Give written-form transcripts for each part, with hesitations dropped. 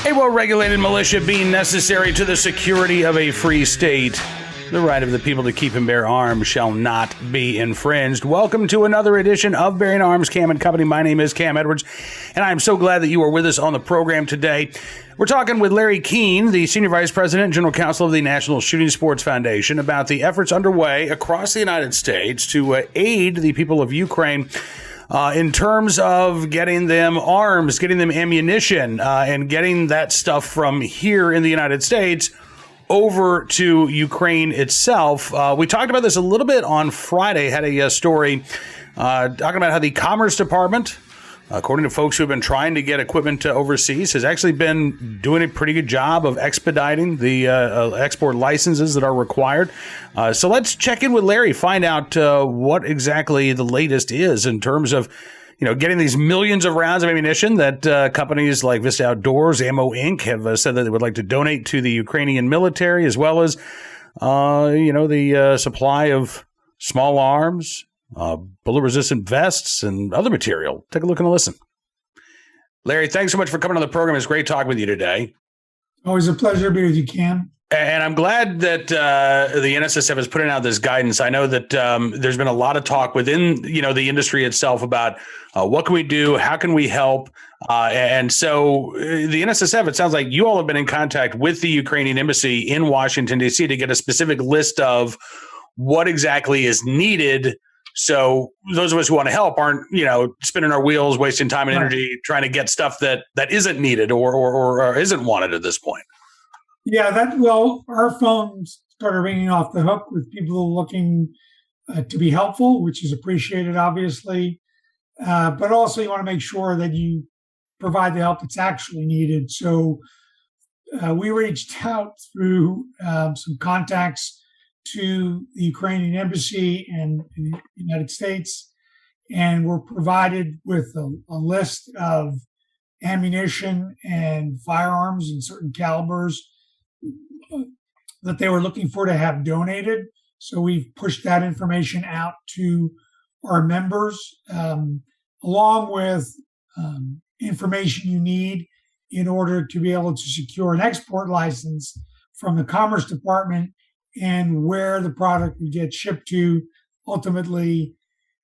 A well-regulated militia being necessary to the security of a free state. The right of the people to keep and bear arms shall not be infringed. Welcome to another edition of Bearing Arms, Cam and Company. My name is Cam Edwards, and I'm so glad that you are with us on the program today. We're talking with Larry Keane, the Senior Vice President and General Counsel of the National Shooting Sports Foundation, about the efforts underway across the United States to aid the people of Ukraine in terms of getting them arms, getting them ammunition, and getting that stuff from here in the United States over to Ukraine itself. We talked about this a little bit on Friday, had a story talking about how the Commerce Department, according to folks who have been trying to get equipment to overseas, has actually been doing a pretty good job of expediting the export licenses that are required. So let's check in with Larry, find out what exactly the latest is in terms of getting these millions of rounds of ammunition that companies like Vista Outdoors, Ammo Inc. have said that they would like to donate to the Ukrainian military, as well as, the supply of small arms, bullet-resistant vests, and other material. Take a look and a listen. Larry, thanks so much for coming on the program. It's great talking with you today. Always a pleasure to be with you, Cam. And I'm glad that the NSSF is putting out this guidance. I know that there's been a lot of talk within the industry itself about what can we do, how can we help, and so the NSSF. It sounds like you all have been in contact with the Ukrainian embassy in Washington D.C. to get a specific list of what exactly is needed. So those of us who want to help aren't spinning our wheels, wasting time and energy trying to get stuff that isn't needed or isn't wanted at this point. Yeah, our phones started ringing off the hook with people looking to be helpful, which is appreciated, obviously. But also you want to make sure that you provide the help that's actually needed. So we reached out through some contacts to the Ukrainian embassy and in the United States, and were provided with a list of ammunition and firearms in certain calibers that they were looking for to have donated. So we've pushed that information out to our members, along with information you need in order to be able to secure an export license from the Commerce Department and where the product would get shipped to. Ultimately,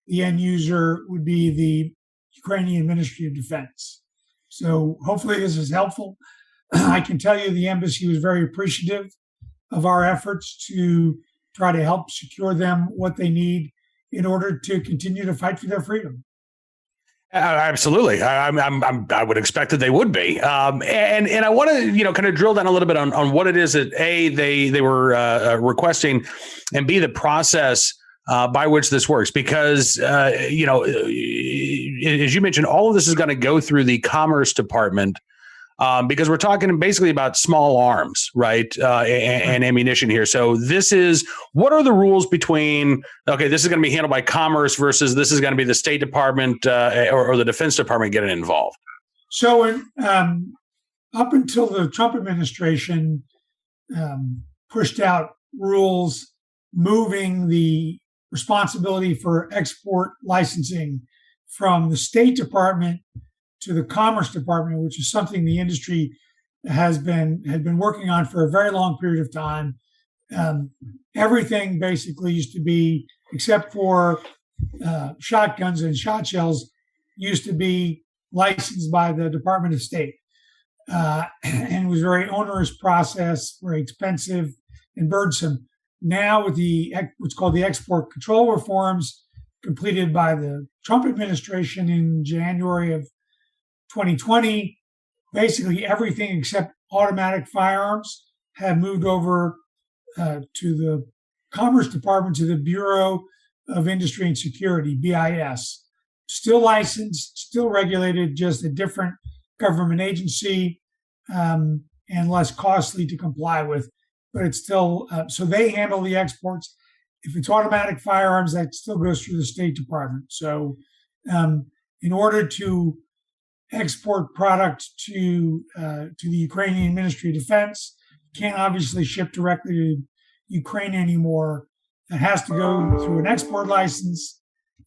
the end user would be the Ukrainian Ministry of Defense. So hopefully this is helpful. I can tell you the embassy was very appreciative of our efforts to try to help secure them what they need in order to continue to fight for their freedom. Absolutely. I would expect that they would be. And I want to, kind of drill down a little bit on what it is that they were requesting, and B, the process by which this works, because, as you mentioned, all of this is going to go through the Commerce Department. Because we're talking basically about small arms, right, and ammunition here. So what are the rules between, okay, this is going to be handled by Commerce versus this is going to be the State Department or the Defense Department getting involved? So up until the Trump administration pushed out rules moving the responsibility for export licensing from the State Department to the Commerce Department, which is something the industry had been working on for a very long period of time. Everything basically used to be, except for shotguns and shot shells, used to be licensed by the Department of State. And it was a very onerous process, very expensive and burdensome. Now with what's called the export control reforms completed by the Trump administration in January of 2020, basically everything except automatic firearms have moved over to the Commerce Department, to the Bureau of Industry and Security, BIS. Still licensed, still regulated, just a different government agency and less costly to comply with. But it's still, so they handle the exports. If it's automatic firearms, that still goes through the State Department. So in order to export product to the Ukrainian Ministry of Defense, can't obviously ship directly to Ukraine anymore. It has to go through an export license,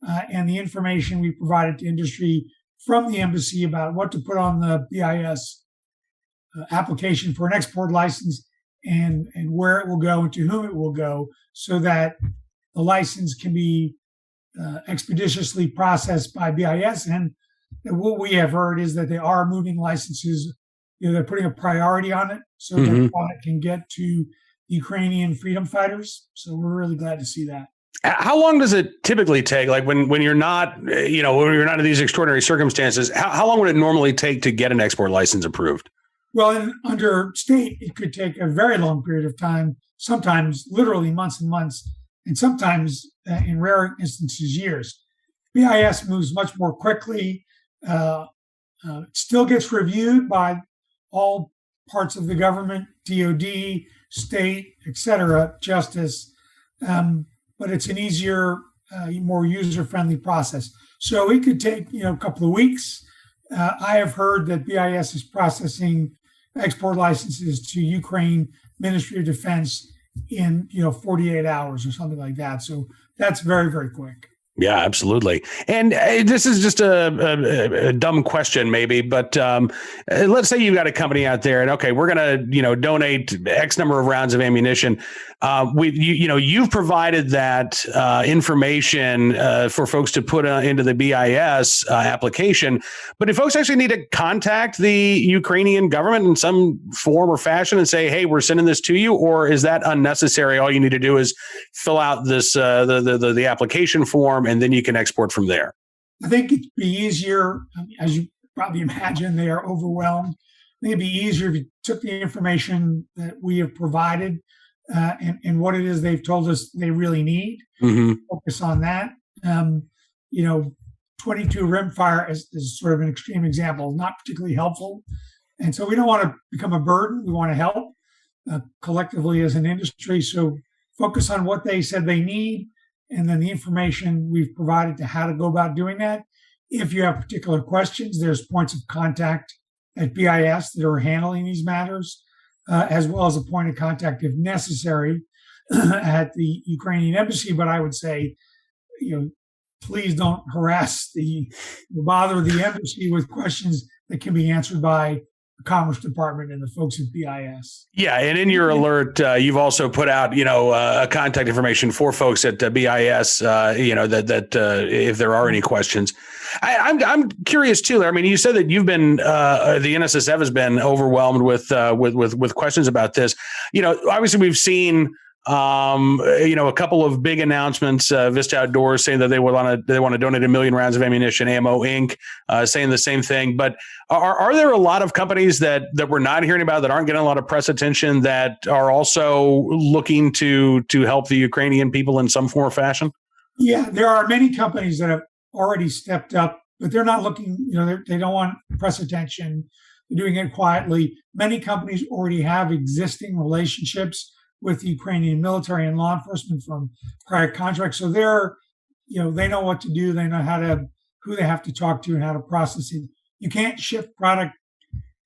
and the information we provided to industry from the embassy about what to put on the BIS application for an export license and where it will go and to whom it will go, so that the license can be expeditiously processed by BIS. And what we have heard is that they are moving licenses. They're putting a priority on it so that product can get to Ukrainian freedom fighters. So we're really glad to see that. How long does it typically take? Like when you're not, when you're not in these extraordinary circumstances, how long would it normally take to get an export license approved? Well, under state, it could take a very long period of time, sometimes literally months and months, and sometimes in rare instances, years. BIS moves much more quickly. It still gets reviewed by all parts of the government, DOD, state, etc., justice, but it's an easier, more user-friendly process. So it could take a couple of weeks. I have heard that BIS is processing export licenses to Ukraine Ministry of Defense in 48 hours or something like that. So that's very, very quick. Yeah, absolutely. And this is just a dumb question, maybe, but let's say you've got a company out there, and okay, we're going to donate X number of rounds of ammunition. You've provided that information for folks to put into the BIS application. But do folks actually need to contact the Ukrainian government in some form or fashion and say, "Hey, we're sending this to you," or is that unnecessary? All you need to do is fill out this the application form, and then you can export from there. I think it'd be easier, as you probably imagine, they are overwhelmed. I think it'd be easier if you took the information that we have provided and what it is they've told us they really need. Focus on that. 22 rimfire is sort of an extreme example, not particularly helpful. And so we don't want to become a burden. We want to help collectively as an industry. So focus on what they said they need, and then the information we've provided to how to go about doing that. If you have particular questions, there's points of contact at BIS that are handling these matters, as well as a point of contact, if necessary, at the Ukrainian embassy. But I would say, please don't bother the embassy with questions that can be answered by the Commerce Department and the folks at BIS. Yeah, and in your alert, you've also put out, contact information for folks at BIS, that if there are any questions. I'm curious too. I mean, you said that you've been the NSSF has been overwhelmed with questions about this. Obviously we've seen a couple of big announcements, Vista Outdoors saying that they want to donate 1 million rounds of ammunition, Ammo Inc. Saying the same thing. But are there a lot of companies that we're not hearing about, that aren't getting a lot of press attention, that are also looking to help the Ukrainian people in some form or fashion? Yeah, there are many companies that have already stepped up, but they're not looking, they don't want press attention. They're doing it quietly. Many companies already have existing relationships with the Ukrainian military and law enforcement from prior contracts. So they know what to do. They know who they have to talk to and how to process it. You can't ship product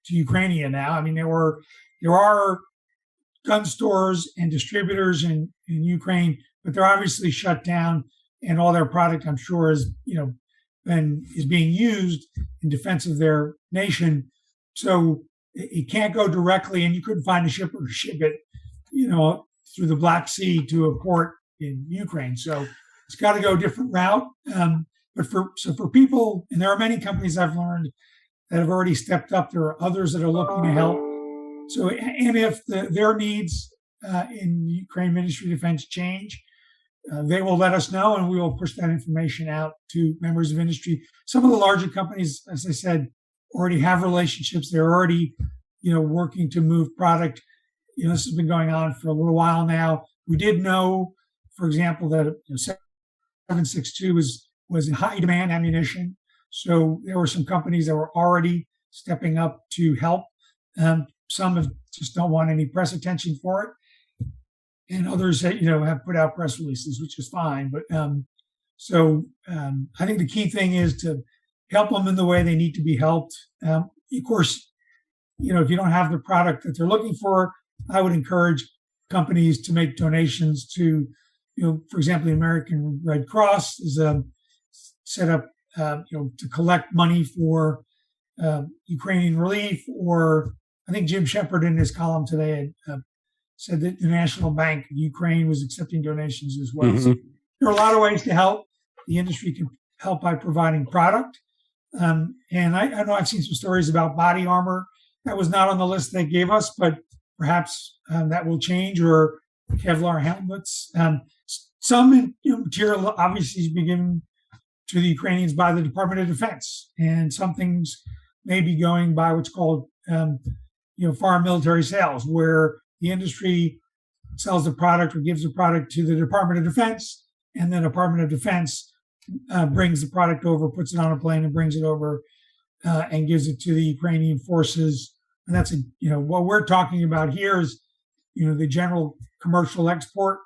to Ukraine now. I mean, there are gun stores and distributors in Ukraine, but they're obviously shut down, and all their product, I'm sure, is being used in defense of their nation. So it can't go directly, and you couldn't find a shipper to ship it through the Black Sea to a port in Ukraine. So it's got to go a different route. But for people, and there are many companies I've learned that have already stepped up. There are others that are looking to help. So, and if their needs in the Ukraine Ministry of Defense change, they will let us know, and we will push that information out to members of industry. Some of the larger companies, as I said, already have relationships. They're already, working to move product. This has been going on for a little while now. We did know, for example, that 7.62 was in high demand ammunition. So there were some companies that were already stepping up to help. Some just don't want any press attention for it, and others that have put out press releases, which is fine. But I think the key thing is to help them in the way they need to be helped. Of course, if you don't have the product that they're looking for, I would encourage companies to make donations to, for example, the American Red Cross is set up, to collect money for Ukrainian relief, or I think Jim Shepard in his column today said that the National Bank of Ukraine was accepting donations as well. So there are a lot of ways to help. The industry can help by providing product. And I know I've seen some stories about body armor. That was not on the list they gave us, but perhaps that will change, or Kevlar helmets. Some material obviously is being given to the Ukrainians by the Department of Defense, and some things may be going by what's called foreign military sales, where the industry sells the product or gives the product to the Department of Defense, and the Department of Defense brings the product over, puts it on a plane, and brings it over and gives it to the Ukrainian forces. And that's what we're talking about here is the general commercial export,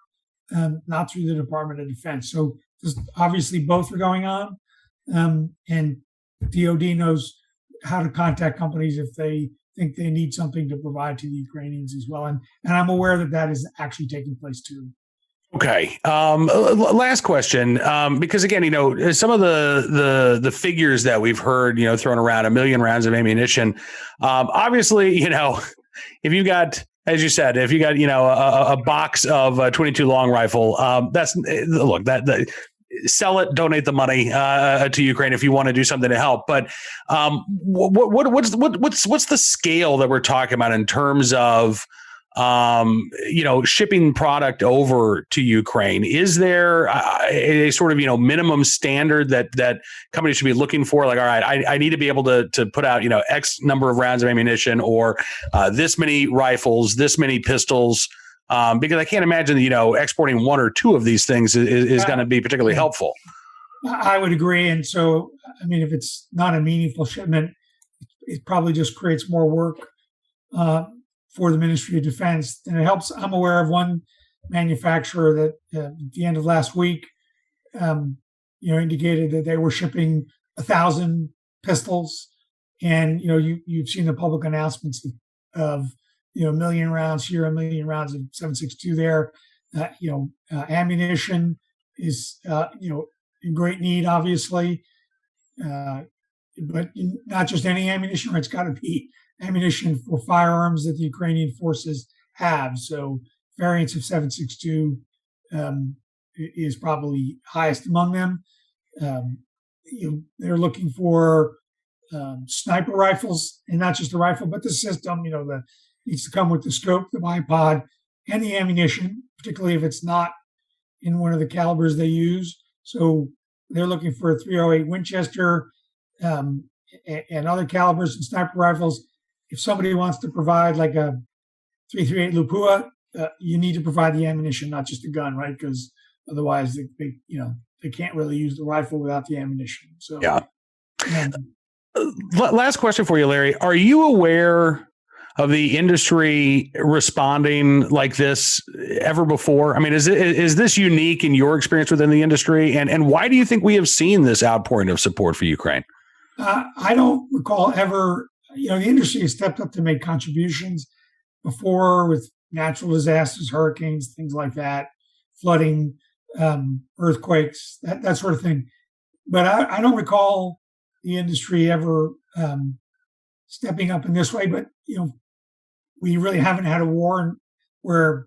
not through the Department of Defense. So obviously both are going on, and DoD knows how to contact companies if they think they need something to provide to the Ukrainians as well. And I'm aware that is actually taking place too. Okay. Last question, because again, some of the figures that we've heard, thrown around, 1 million rounds of ammunition. Obviously, if you got, as you said, if you got, a box of 22 long rifle, sell it, donate the money to Ukraine if you want to do something to help. But what's the scale that we're talking about in terms of shipping product over to Ukraine? Is there a sort of, minimum standard that companies should be looking for? Like, all right, I need to be able to put out, X number of rounds of ammunition, or this many rifles, this many pistols, because I can't imagine that, exporting one or two of these things is going to be particularly helpful. I would agree. And so, if it's not a meaningful shipment, it probably just creates more work for the Ministry of Defense, and it helps. I'm aware of one manufacturer that at the end of last week, indicated that they were shipping 1,000 pistols, and you've seen the public announcements of 1 million rounds here, 1 million rounds of 7.62 there. Ammunition is in great need, obviously, but not just any ammunition. It's got to be ammunition for firearms that the Ukrainian forces have. So variants of 7.62 is probably highest among them. They're looking for sniper rifles, and not just the rifle, but the system, that needs to come with the scope, the bipod, and the ammunition, particularly if it's not in one of the calibers they use. So they're looking for a .308 Winchester and other calibers and sniper rifles. If somebody wants to provide like a .338 Lupua, you need to provide the ammunition, not just the gun, right? Because otherwise, they can't really use the rifle without the ammunition. So, yeah. Last question for you, Larry. Are you aware of the industry responding like this ever before? Is this unique in your experience within the industry? And why do you think we have seen this outpouring of support for Ukraine? I don't recall ever. The industry has stepped up to make contributions before with natural disasters, hurricanes, things like that, flooding, earthquakes, that sort of thing. But I don't recall the industry ever stepping up in this way. But, we really haven't had a war where,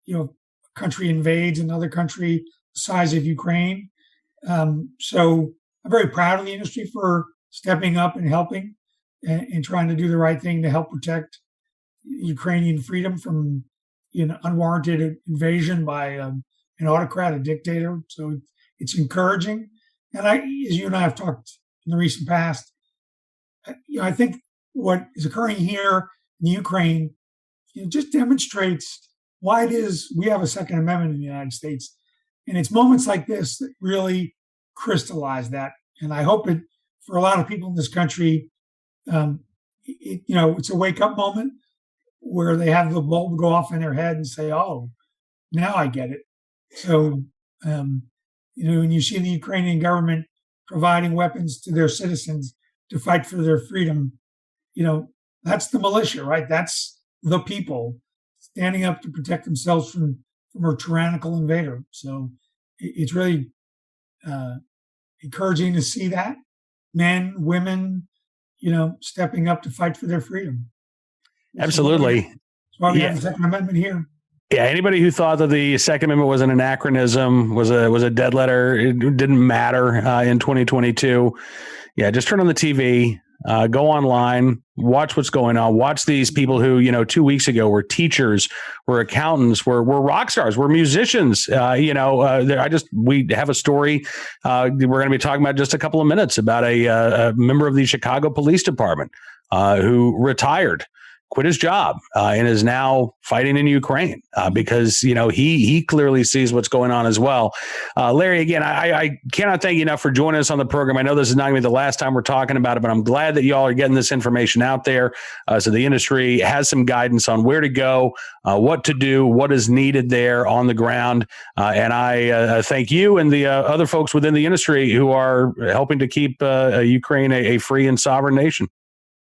a country invades another country the size of Ukraine. So I'm very proud of the industry for stepping up and helping and trying to do the right thing to help protect Ukrainian freedom from unwarranted invasion by an autocrat, a dictator. So it's encouraging. And as you and I have talked in the recent past, I think what is occurring here in Ukraine just demonstrates why it is we have a Second Amendment in the United States. And it's moments like this that really crystallize that. And I hope it, for a lot of people in this country, it's a wake up moment where they have the bulb go off in their head and say, "Oh, now I get it." So, when you see the Ukrainian government providing weapons to their citizens to fight for their freedom, that's the militia, right? That's the people standing up to protect themselves from a tyrannical invader. So it's really encouraging to see that men, women, stepping up to fight for their freedom. Absolutely. That's why we Yeah. have the Second Amendment here. Yeah, anybody who thought that the Second Amendment was an anachronism, was a dead letter, it didn't matter in 2022. Yeah, just turn on the TV, go online, watch what's going on. Watch these people who, 2 weeks ago were teachers, were accountants, were rock stars, were musicians. We have a story we're going to be talking about in just a couple of minutes about a member of the Chicago Police Department who retired, quit his job, and is now fighting in Ukraine because, he clearly sees what's going on as well. Larry, again, I cannot thank you enough for joining us on the program. I know this is not going to be the last time we're talking about it, but I'm glad that y'all are getting this information out there so the industry has some guidance on where to go, what to do, what is needed there on the ground. And I thank you and the other folks within the industry who are helping to keep Ukraine a free and sovereign nation.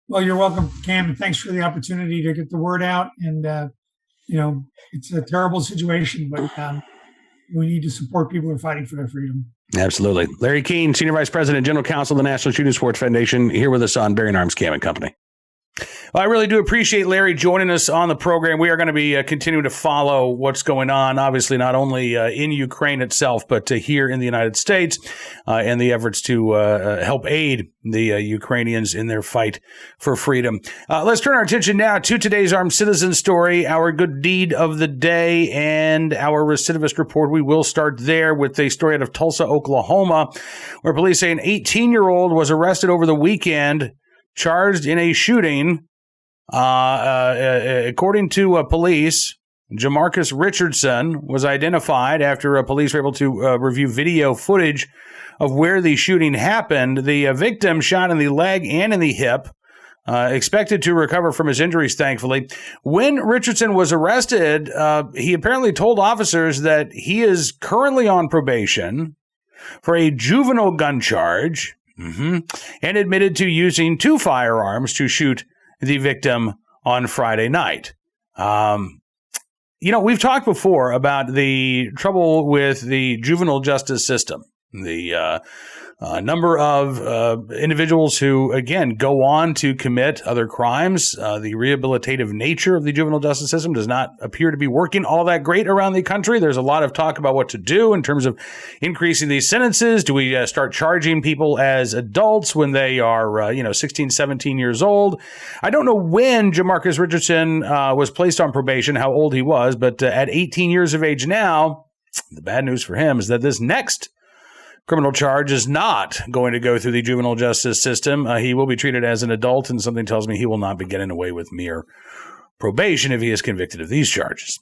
Well, you're welcome, Cam, and thanks for the opportunity to get the word out. And, it's a terrible situation, but we need to support people who are fighting for their freedom. Absolutely. Larry Keane, Senior Vice President, General Counsel of the National Shooting Sports Foundation, here with us on Bearing Arms Cam and Company. Well, I really do appreciate Larry joining us on the program. We are going to be continuing to follow what's going on, obviously, not only in Ukraine itself, but here in the United States and the efforts to help aid the Ukrainians in their fight for freedom. Let's turn our attention now to today's armed citizen story, our good deed of the day, and our recidivist report. We will start there with a story out of Tulsa, Oklahoma, where police say an 18-year-old was arrested over the weekend, charged in a shooting. According to police, Jamarcus Richardson was identified after police were able to review video footage of where the shooting happened. The victim shot in the leg and in the hip, expected to recover from his injuries, thankfully. When Richardson was arrested, he apparently told officers that he is currently on probation for a juvenile gun charge. And admitted to using 2 firearms to shoot the victim on Friday night. We've talked before about the trouble with the juvenile justice system, the number of individuals who, again, go on to commit other crimes. The rehabilitative nature of the juvenile justice system does not appear to be working all that great around the country. There's a lot of talk about what to do in terms of increasing these sentences. Do we start charging people as adults when they are, 16, 17 years old? I don't know when Jamarcus Richardson was placed on probation, how old he was, but at 18 years of age now, the bad news for him is that this next criminal charge is not going to go through the juvenile justice system. He will be treated as an adult, and something tells me he will not be getting away with mere probation if he is convicted of these charges.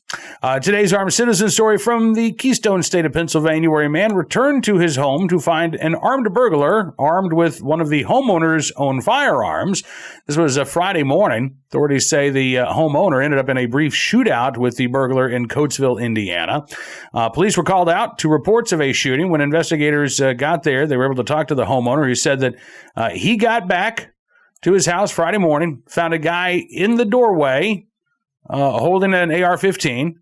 Today's armed citizen story from the Keystone State of Pennsylvania, where a man returned to his home to find an armed burglar armed with one of the homeowner's own firearms. This was a Friday morning. Authorities say the homeowner ended up in a brief shootout with the burglar in Coatesville, Indiana. Police were called out to reports of a shooting. When investigators got there, they were able to talk to the homeowner, who said that he got back to his house Friday morning, found a guy in the doorway holding an AR-15.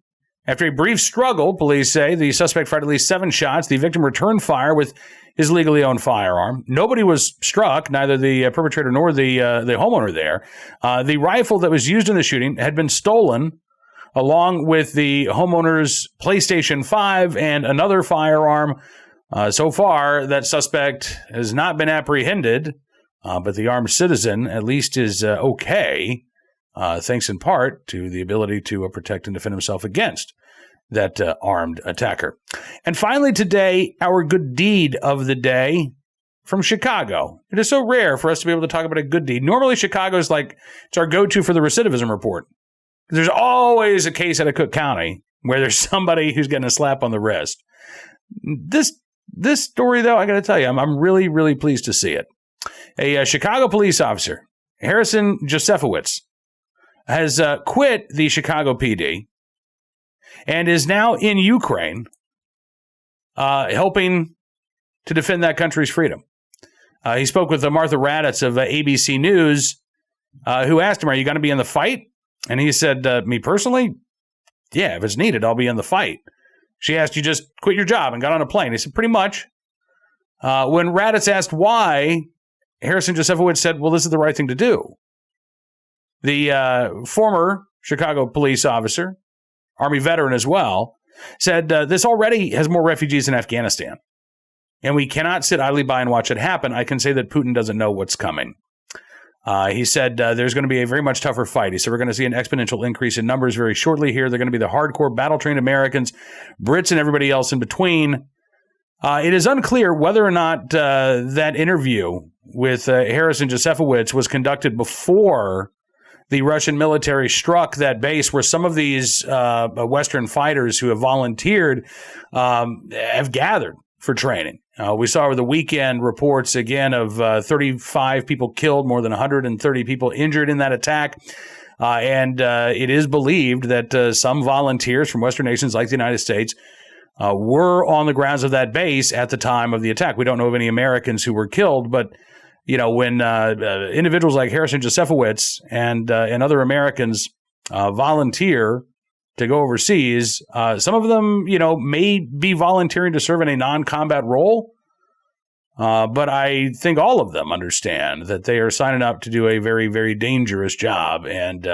After a brief struggle, police say, the suspect fired at least 7 shots. The victim returned fire with his legally owned firearm. Nobody was struck, neither the perpetrator nor the homeowner there. The rifle that was used in the shooting had been stolen, along with the homeowner's PlayStation 5 and another firearm. So far, that suspect has not been apprehended, but the armed citizen at least is okay. Thanks in part to the ability to protect and defend himself against that armed attacker. And finally today, our good deed of the day from Chicago. It is so rare for us to be able to talk about a good deed. Normally, Chicago is it's our go-to for the recidivism report. There's always a case out of Cook County where there's somebody who's getting a slap on the wrist. This story, though, I got to tell you, I'm really, really pleased to see it. A Chicago police officer, Harrison Josefowicz, has quit the Chicago PD and is now in Ukraine helping to defend that country's freedom. He spoke with Martha Raddatz of ABC News, who asked him, are you going to be in the fight? And he said, me personally? Yeah, if it's needed, I'll be in the fight. She asked, you just quit your job and got on a plane? He said, pretty much. When Raddatz asked why, Harrison Josefowicz said, well, this is the right thing to do. The former Chicago police officer, Army veteran as well, said this already has more refugees than Afghanistan. And we cannot sit idly by and watch it happen. I can say that Putin doesn't know what's coming. He said there's going to be a very much tougher fight. He said we're going to see an exponential increase in numbers very shortly here. They're going to be the hardcore battle-trained Americans, Brits, and everybody else in between. It is unclear whether or not that interview with Harrison Josefowicz was conducted before the Russian military struck that base where some of these Western fighters who have volunteered have gathered for training. We saw over the weekend reports again of 35 people killed, more than 130 people injured in that attack. And it is believed that some volunteers from Western nations like the United States were on the grounds of that base at the time of the attack. We don't know of any Americans who were killed, but when individuals like Harrison Josefowicz and other Americans volunteer to go overseas, some of them, may be volunteering to serve in a non-combat role. But I think all of them understand that they are signing up to do a very, very dangerous job. And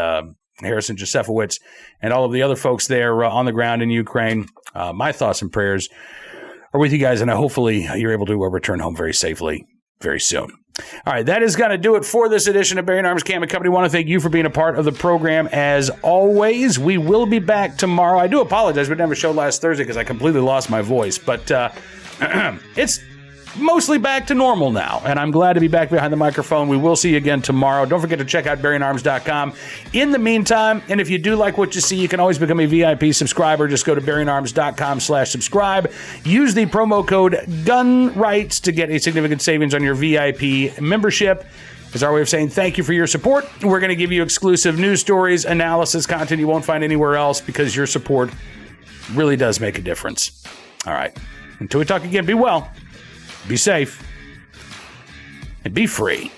Harrison Josefowicz and all of the other folks there on the ground in Ukraine, my thoughts and prayers are with you guys. And hopefully you're able to return home very safely very soon. All right, that is going to do it for this edition of Bearing Arms Cam & Company. I want to thank you for being a part of the program as always. We will be back tomorrow. I do apologize. We didn't have a show last Thursday because I completely lost my voice, but it's mostly back to normal now, and I'm glad to be back behind the microphone. We will see you again tomorrow. Don't forget to check out BearingArms.com. In the meantime, and if you do like what you see, you can always become a VIP subscriber. Just go to BearingArms.com/subscribe. Use the promo code GUNRIGHTS to get a significant savings on your VIP membership. It's our way of saying thank you for your support. We're going to give you exclusive news stories, analysis, content you won't find anywhere else because your support really does make a difference. All right. Until we talk again, be well. Be safe, and be free.